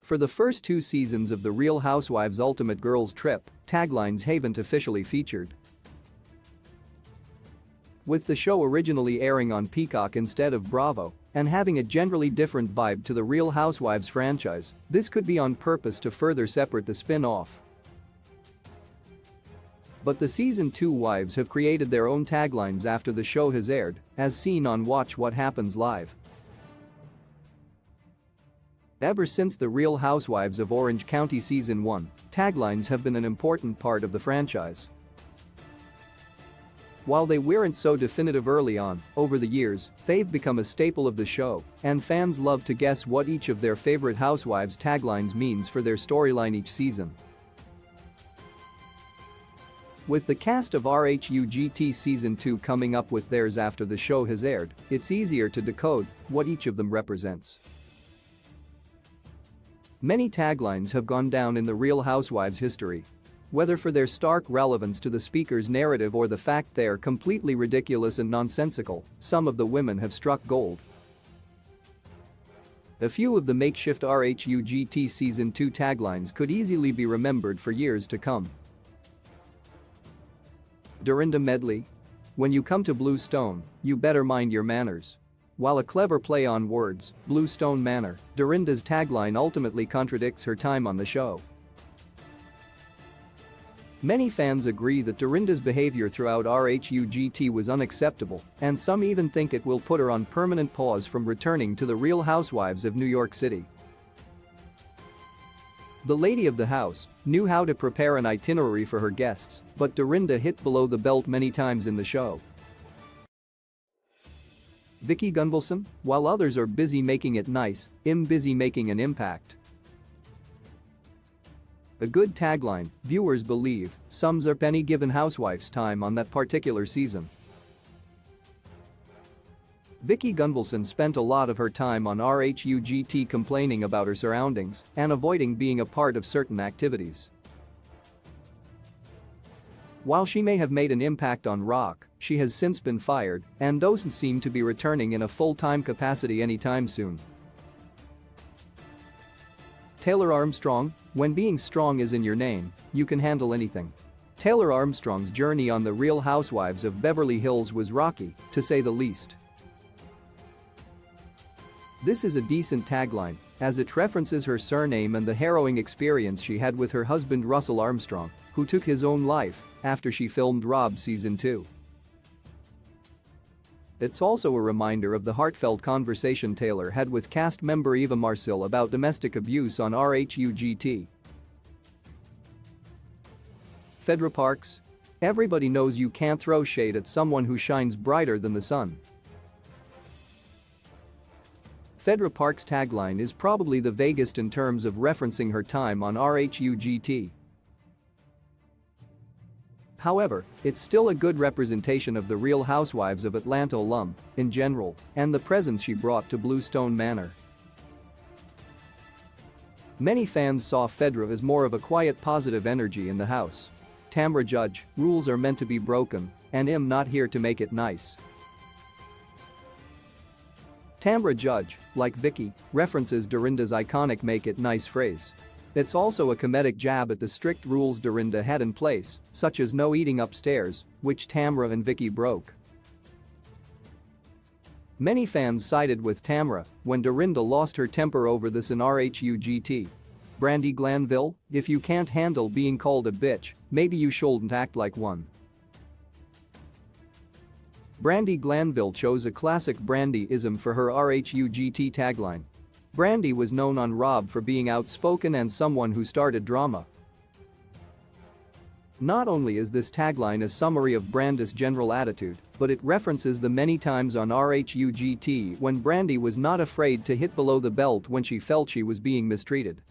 For the first 2 seasons of The Real Housewives' Ultimate Girls Trip, Taglines haven't officially featured. With the show originally airing on Peacock instead of Bravo and having a generally different vibe to the Real Housewives franchise, this could be on purpose to further separate the spin-off. But the Season 2 wives have created their own taglines after the show has aired, as seen on Watch What Happens Live. Ever since The Real Housewives of Orange County Season 1, taglines have been an important part of the franchise. While they weren't so definitive early on, over the years, they've become a staple of the show, and fans love to guess what each of their favorite housewives' taglines means for their storyline each season. With the cast of RHUGT Season 2 coming up with theirs after the show has aired, it's easier to decode what each of them represents. Many taglines have gone down in the Real Housewives history. Whether for their stark relevance to the speaker's narrative or the fact they're completely ridiculous and nonsensical, some of the women have struck gold. A few of the makeshift RHUGT Season 2 taglines could easily be remembered for years to come. Dorinda Medley. When you come to Bluestone, you better mind your manners. While a clever play on words, Bluestone Manor, Dorinda's tagline ultimately contradicts her time on the show. Many fans agree that Dorinda's behavior throughout RHUGT was unacceptable, and some even think it will put her on permanent pause from returning to the Real Housewives of New York City. The lady of the house knew how to prepare an itinerary for her guests, but Dorinda hit below the belt many times in the show. Vicki Gunvalson. While others are busy making it nice, I'm busy making an impact. A good tagline, viewers believe, sums up any given housewife's time on that particular season. Vicki Gunvalson spent a lot of her time on RHUGT complaining about her surroundings and avoiding being a part of certain activities. While she may have made an impact on RHUGT, she has since been fired and doesn't seem to be returning in a full-time capacity anytime soon. Taylor Armstrong. When being strong is in your name, you can handle anything. Taylor Armstrong's journey on The Real Housewives of Beverly Hills was rocky, to say the least. This is a decent tagline, as it references her surname and the harrowing experience she had with her husband Russell Armstrong, who took his own life after she filmed Rob Season 2. It's also a reminder of the heartfelt conversation Taylor had with cast member Eva Marcille about domestic abuse on RHUGT. Phaedra Parks. Everybody knows you can't throw shade at someone who shines brighter than the sun. Phaedra Parks' tagline is probably the vaguest in terms of referencing her time on RHUGT. However, it's still a good representation of the Real Housewives of Atlanta alum, in general, and the presence she brought to Bluestone Manor. Many fans saw Phaedra as more of a quiet positive energy in the house. Tamra Judge. Rules are meant to be broken, and I'm not here to make it nice. Tamra Judge, like Vicki, references Dorinda's iconic "make it nice" phrase. It's also a comedic jab at the strict rules Dorinda had in place, such as no eating upstairs, which Tamra and Vicki broke. Many fans sided with Tamra when Dorinda lost her temper over this in RHUGT. Brandi Glanville. If you can't handle being called a bitch, maybe you shouldn't act like one. Brandi Glanville chose a classic Brandi-ism for her RHUGT tagline. Brandi was known on Rob for being outspoken and someone who started drama. Not only is this tagline a summary of Brandi's general attitude, but it references the many times on RHUGT when Brandi was not afraid to hit below the belt when she felt she was being mistreated.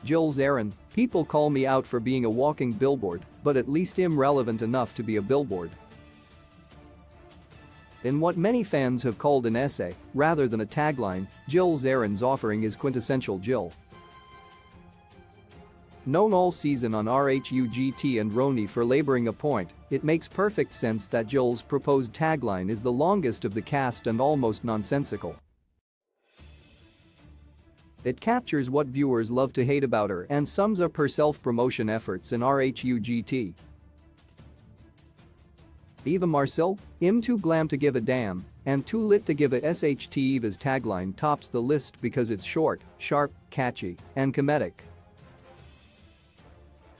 Jules Aaron. People call me out for being a walking billboard, but at least I'm relevant enough to be a billboard. In what many fans have called an essay, rather than a tagline, Jules Aaron's offering is quintessential Jill. Known all season on RHUGT and Roni for laboring a point, it makes perfect sense that Jill's proposed tagline is the longest of the cast and almost nonsensical. It captures what viewers love to hate about her and sums up her self-promotion efforts in RHUGT. Eva Marcille, "I'm too glam to give a damn and too lit to give a SHT." Eva's tagline tops the list because it's short, sharp, catchy, and comedic.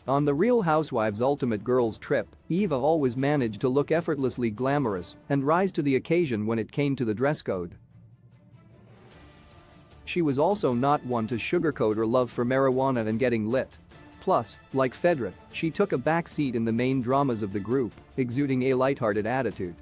On The Real Housewives' Ultimate Girls Trip, Eva always managed to look effortlessly glamorous and rise to the occasion when it came to the dress code. She was also not one to sugarcoat her love for marijuana and getting lit. Plus, like Fedra, she took a back seat in the main dramas of the group, exuding a lighthearted attitude.